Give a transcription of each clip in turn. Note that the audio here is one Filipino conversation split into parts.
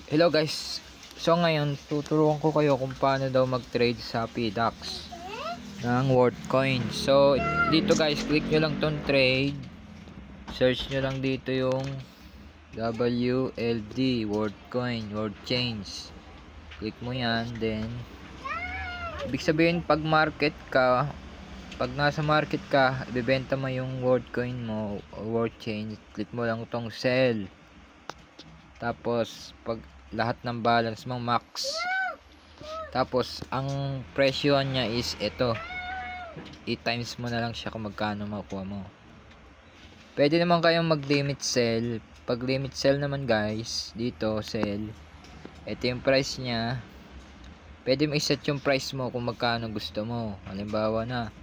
Hello guys. So ngayon tuturuan ko kayo kung paano daw mag-trade sa PDAX ng WorldCoin. So dito guys, click nyo lang tong trade. Search nyo lang dito yung WLD, WorldCoin, World Change. Click mo yan, then ibig sabihin pag nasa market ka, ibebenta mo yung WorldCoin mo o World Change, click mo lang tong sell. Tapos pag lahat ng balance mo max, tapos ang presyo niya is ito, i-times mo na lang siya kung magkano makuha mo. Pwede naman kayong mag limit sell. Pag limit sell naman guys, dito sell, ito yung price niya. Pwede mo iset yung price mo kung magkano gusto mo. Halimbawa na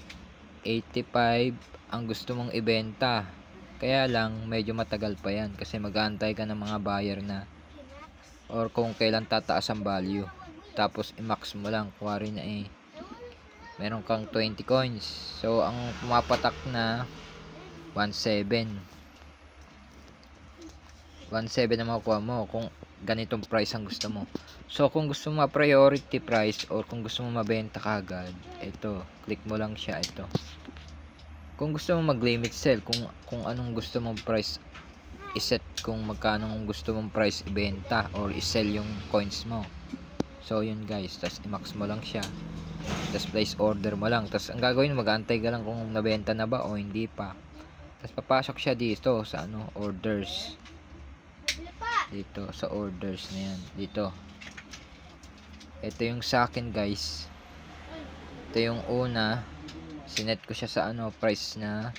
85 ang gusto mong ibenta, kaya lang medyo matagal pa yan kasi mag-aantay ka ng mga buyer na or kung kailan tataas ang value. Tapos i-max mo lang, kuwari na meron kang 20 coins, so ang pumapatak na 17 na makukuha mo kung ganitong price ang gusto mo. So kung gusto mo priority price or kung gusto mo mabenta kagad, ito, click mo lang siya, ito. Kung gusto mo mag limit sell, kung anong gusto mong price iset, kung magkano gusto mong price ibenta or isell yung coins mo. So yun guys, tas i-max mo lang siya, tas place order mo lang, tas ang gagawin, mag-aantay ka lang kung nabenta na ba o hindi pa. Tas papasok siya dito sa orders, dito sa orders na yan, dito. Ito yung sa akin guys, ito yung una, sinet ko siya sa price na,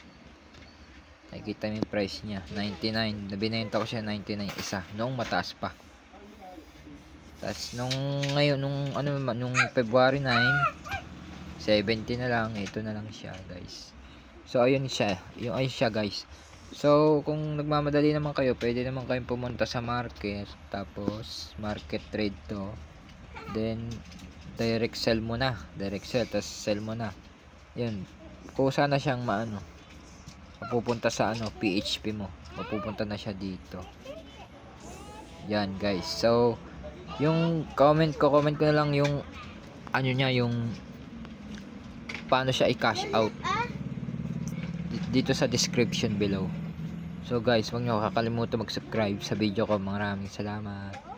nakikita mo yung price niya 99, nabinenta ko siya 99 isa noong mataas pa. Tapos ngayon nung February 9, 70 na lang, ito na lang siya guys. So ayun siya guys. So kung nagmamadali naman kayo, pwede naman kayong pumunta sa market, tapos market trade to, then direct sell mo na, tapos sell mo na. Yun, kusa na siyang mapupunta sa PHP mo, mapupunta na siya dito. Yan guys. So yung comment ko na lang yung niya, yung paano siya i-cash out dito sa description below. So guys, huwag niyo kakalimutan mag-subscribe sa video ko. Maraming salamat.